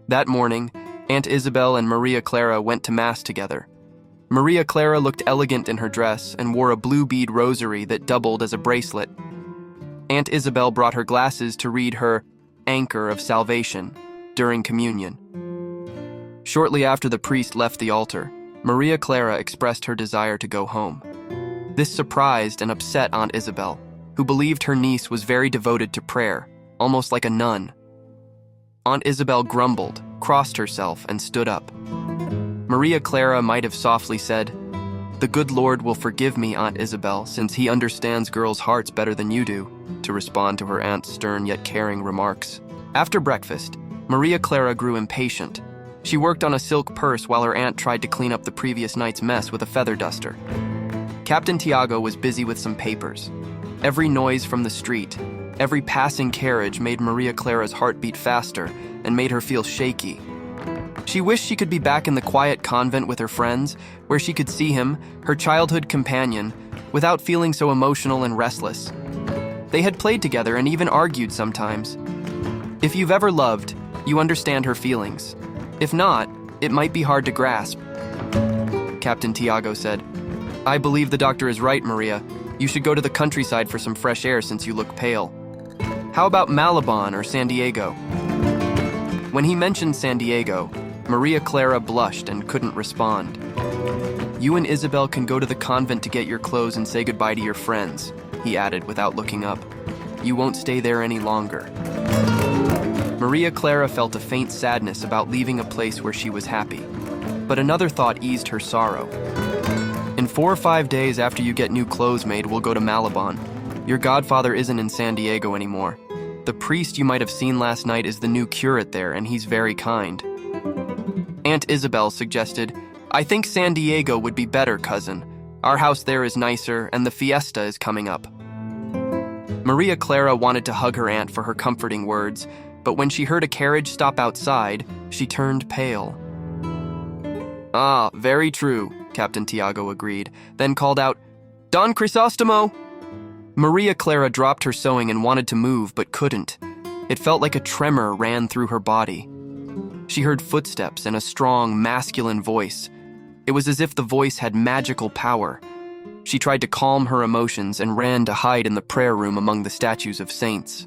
That morning, Aunt Isabel and Maria Clara went to Mass together. Maria Clara looked elegant in her dress and wore a blue bead rosary that doubled as a bracelet. Aunt Isabel brought her glasses to read her Anchor of Salvation during communion. Shortly after the priest left the altar, Maria Clara expressed her desire to go home. This surprised and upset Aunt Isabel, who believed her niece was very devoted to prayer, almost like a nun. Aunt Isabel grumbled, crossed herself, and stood up. Maria Clara might have softly said, "The good Lord will forgive me, Aunt Isabel, since he understands girls' hearts better than you do," to respond to her aunt's stern yet caring remarks. After breakfast, Maria Clara grew impatient. She worked on a silk purse while her aunt tried to clean up the previous night's mess with a feather duster. Captain Tiago was busy with some papers. Every noise from the street, every passing carriage made Maria Clara's heart beat faster and made her feel shaky. She wished she could be back in the quiet convent with her friends, where she could see him, her childhood companion, without feeling so emotional and restless. They had played together and even argued sometimes. If you've ever loved, you understand her feelings. If not, it might be hard to grasp. Captain Tiago said, "I believe the doctor is right, Maria. You should go to the countryside for some fresh air since you look pale. How about Malabon or San Diego?" When he mentioned San Diego, Maria Clara blushed and couldn't respond. "You and Isabel can go to the convent to get your clothes and say goodbye to your friends," he added without looking up. "You won't stay there any longer." Maria Clara felt a faint sadness about leaving a place where she was happy, but another thought eased her sorrow. "In 4 or 5 days after you get new clothes made, we'll go to Malabon. Your godfather isn't in San Diego anymore. The priest you might have seen last night is the new curate there, and he's very kind." Aunt Isabel suggested, "I think San Diego would be better, cousin. Our house there is nicer, and the fiesta is coming up." Maria Clara wanted to hug her aunt for her comforting words, but when she heard a carriage stop outside, she turned pale. "Ah, very true," Captain Tiago agreed, then called out, "Don Crisostomo!" Maria Clara dropped her sewing and wanted to move, but couldn't. It felt like a tremor ran through her body. She heard footsteps and a strong, masculine voice. It was as if the voice had magical power. She tried to calm her emotions and ran to hide in the prayer room among the statues of saints.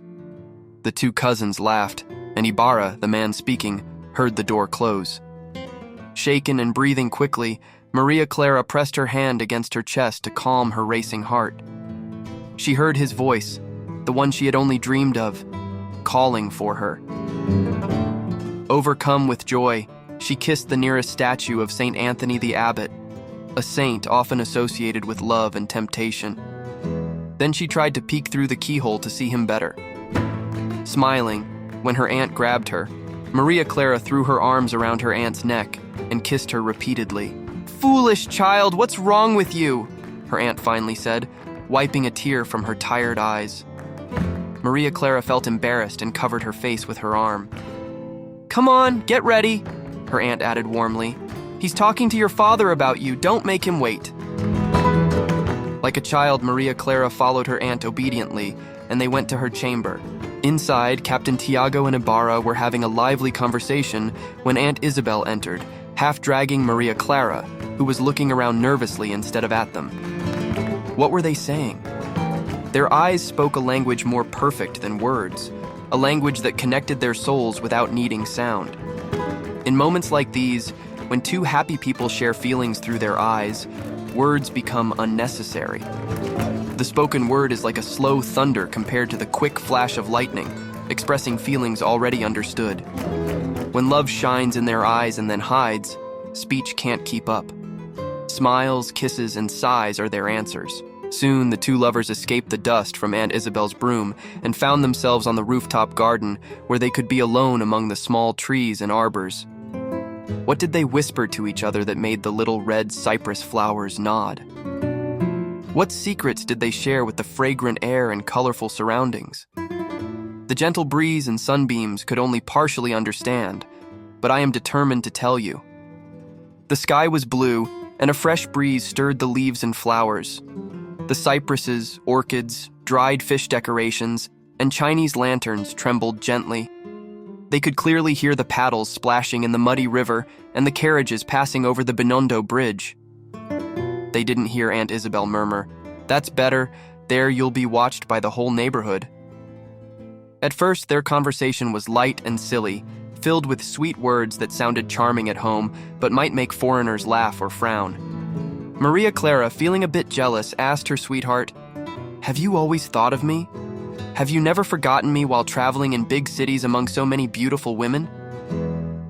The two cousins laughed, and Ibarra, the man speaking, heard the door close. Shaken and breathing quickly, Maria Clara pressed her hand against her chest to calm her racing heart. She heard his voice, the one she had only dreamed of, calling for her. Overcome with joy, she kissed the nearest statue of St. Anthony the Abbot, a saint often associated with love and temptation. Then she tried to peek through the keyhole to see him better. Smiling, when her aunt grabbed her, Maria Clara threw her arms around her aunt's neck and kissed her repeatedly. "Foolish child, what's wrong with you?" her aunt finally said, wiping a tear from her tired eyes. Maria Clara felt embarrassed and covered her face with her arm. "Come on, get ready," her aunt added warmly. "He's talking to your father about you. Don't make him wait." Like a child, Maria Clara followed her aunt obediently, and they went to her chamber. Inside, Captain Tiago and Ibarra were having a lively conversation when Aunt Isabel entered, half dragging Maria Clara, who was looking around nervously instead of at them. What were they saying? Their eyes spoke a language more perfect than words, a language that connected their souls without needing sound. In moments like these, when two happy people share feelings through their eyes, words become unnecessary. The spoken word is like a slow thunder compared to the quick flash of lightning, expressing feelings already understood. When love shines in their eyes and then hides, speech can't keep up. Smiles, kisses, and sighs are their answers. Soon, the two lovers escaped the dust from Aunt Isabel's broom and found themselves on the rooftop garden where they could be alone among the small trees and arbors. What did they whisper to each other that made the little red cypress flowers nod? What secrets did they share with the fragrant air and colorful surroundings? The gentle breeze and sunbeams could only partially understand, but I am determined to tell you. The sky was blue, and a fresh breeze stirred the leaves and flowers. The cypresses, orchids, dried fish decorations, and Chinese lanterns trembled gently. They could clearly hear the paddles splashing in the muddy river and the carriages passing over the Binondo Bridge. They didn't hear Aunt Isabel murmur, "That's better, there you'll be watched by the whole neighborhood." At first, their conversation was light and silly, filled with sweet words that sounded charming at home, but might make foreigners laugh or frown. Maria Clara, feeling a bit jealous, asked her sweetheart, "Have you always thought of me? Have you never forgotten me while traveling in big cities among so many beautiful women?"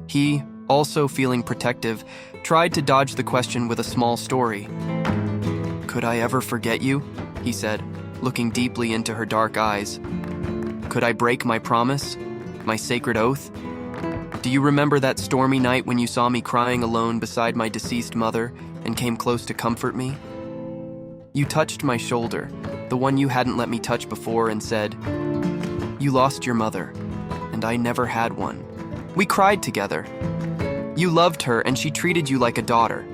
He, also feeling protective, tried to dodge the question with a small story. "Could I ever forget you?" he said, looking deeply into her dark eyes. "Could I break my promise, my sacred oath? Do you remember that stormy night when you saw me crying alone beside my deceased mother and came close to comfort me? You touched my shoulder, the one you hadn't let me touch before, and said, 'You lost your mother, and I never had one.' We cried together. You loved her, and she treated you like a daughter.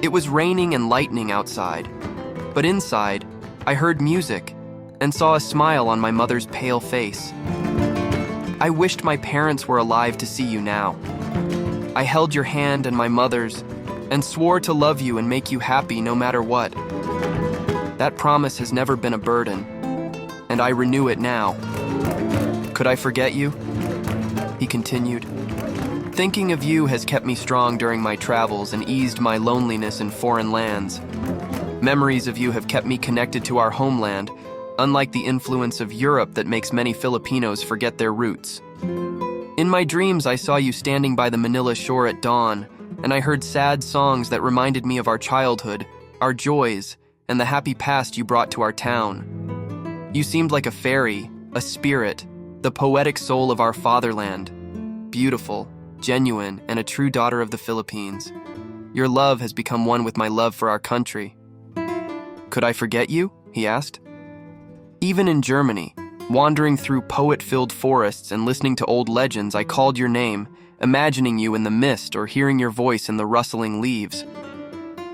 It was raining and lightning outside, but inside, I heard music and saw a smile on my mother's pale face. I wished my parents were alive to see you now. I held your hand and my mother's and swore to love you and make you happy no matter what. That promise has never been a burden, and I renew it now. Could I forget you?" he continued. "Thinking of you has kept me strong during my travels and eased my loneliness in foreign lands. Memories of you have kept me connected to our homeland, unlike the influence of Europe that makes many Filipinos forget their roots. In my dreams, I saw you standing by the Manila shore at dawn, and I heard sad songs that reminded me of our childhood, our joys, and the happy past you brought to our town. You seemed like a fairy, a spirit, the poetic soul of our fatherland, beautiful, genuine, and a true daughter of the Philippines. Your love has become one with my love for our country." "Could I forget you?" he asked. "Even in Germany, wandering through poet-filled forests and listening to old legends, I called your name, imagining you in the mist or hearing your voice in the rustling leaves.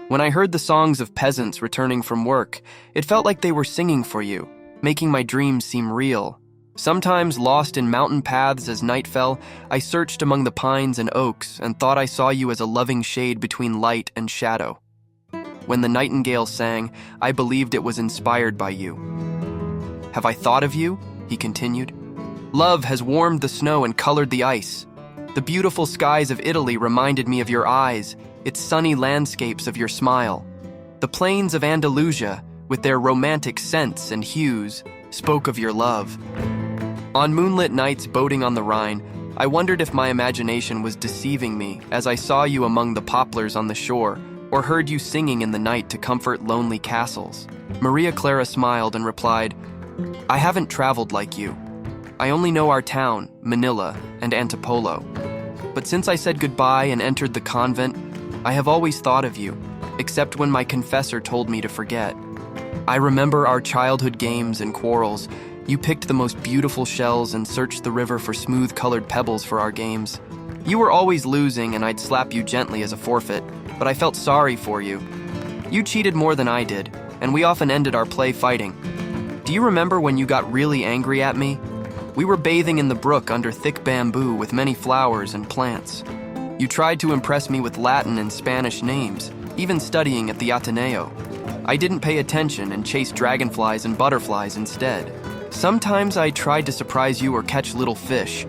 When I heard the songs of peasants returning from work, it felt like they were singing for you, making my dreams seem real. Sometimes, lost in mountain paths as night fell, I searched among the pines and oaks and thought I saw you as a loving shade between light and shadow. When the nightingale sang, I believed it was inspired by you. Have I thought of you?" he continued. "Love has warmed the snow and colored the ice. The beautiful skies of Italy reminded me of your eyes, its sunny landscapes of your smile. The plains of Andalusia, with their romantic scents and hues, spoke of your love. On moonlit nights boating on the Rhine, I wondered if my imagination was deceiving me as I saw you among the poplars on the shore, or heard you singing in the night to comfort lonely castles." Maria Clara smiled and replied, "I haven't traveled like you. I only know our town, Manila, and Antipolo. But since I said goodbye and entered the convent, I have always thought of you, except when my confessor told me to forget. I remember our childhood games and quarrels. You picked the most beautiful shells and searched the river for smooth-colored pebbles for our games. You were always losing, and I'd slap you gently as a forfeit, but I felt sorry for you. You cheated more than I did, and we often ended our play fighting. Do you remember when you got really angry at me? We were bathing in the brook under thick bamboo with many flowers and plants. You tried to impress me with Latin and Spanish names, even studying at the Ateneo. I didn't pay attention and chased dragonflies and butterflies instead. Sometimes I tried to surprise you or catch little fish.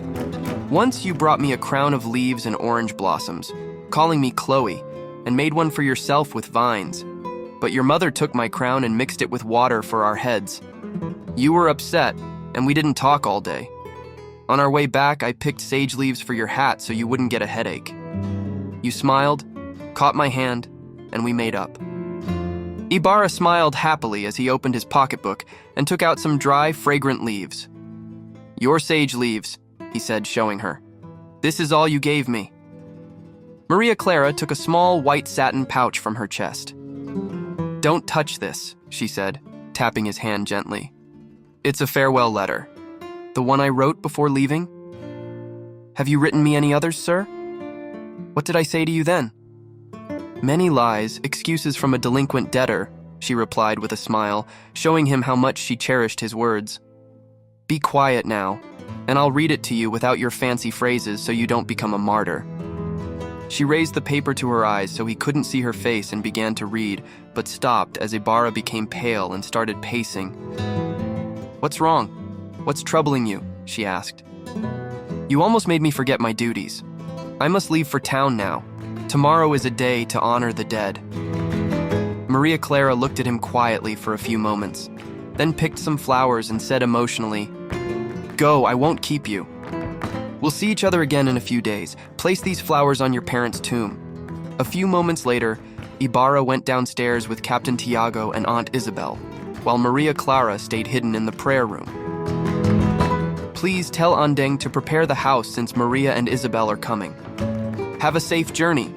Once you brought me a crown of leaves and orange blossoms, calling me Chloe, and made one for yourself with vines. But your mother took my crown and mixed it with water for our heads. You were upset, and we didn't talk all day. On our way back, I picked sage leaves for your hat so you wouldn't get a headache. You smiled, caught my hand, and we made up." Ibarra smiled happily as he opened his pocketbook and took out some dry, fragrant leaves. "Your sage leaves," he said, showing her. "This is all you gave me." Maria Clara took a small white satin pouch from her chest. "Don't touch this," she said, tapping his hand gently. "It's a farewell letter. The one I wrote before leaving? Have you written me any others, sir? What did I say to you then?" "Many lies, excuses from a delinquent debtor," she replied with a smile, showing him how much she cherished his words. "Be quiet now. and I'll read it to you without your fancy phrases so you don't become a martyr." She raised the paper to her eyes so he couldn't see her face and began to read, but stopped as Ibarra became pale and started pacing. "What's wrong? What's troubling you?" she asked. "You almost made me forget my duties. I must leave for town now. Tomorrow is a day to honor the dead." Maria Clara looked at him quietly for a few moments, then picked some flowers and said emotionally, "Go, I won't keep you. We'll see each other again in a few days. Place these flowers on your parents' tomb." A few moments later, Ibarra went downstairs with Captain Tiago and Aunt Isabel, while Maria Clara stayed hidden in the prayer room. "Please tell Andeng to prepare the house since Maria and Isabel are coming." "Have a safe journey,"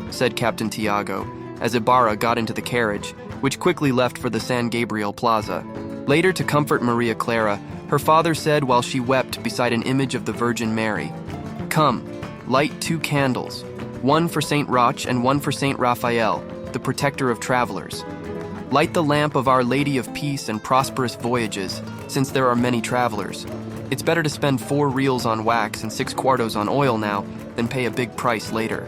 said Captain Tiago, as Ibarra got into the carriage, which quickly left for the San Gabriel Plaza. Later, to comfort Maria Clara, her father said while she wept beside an image of the Virgin Mary, "Come, light 2 candles, one for Saint Roch and one for Saint Raphael, the protector of travelers. Light the lamp of Our Lady of Peace and prosperous voyages, since there are many travelers. It's better to spend 4 reals on wax and 6 cuartos on oil now than pay a big price later."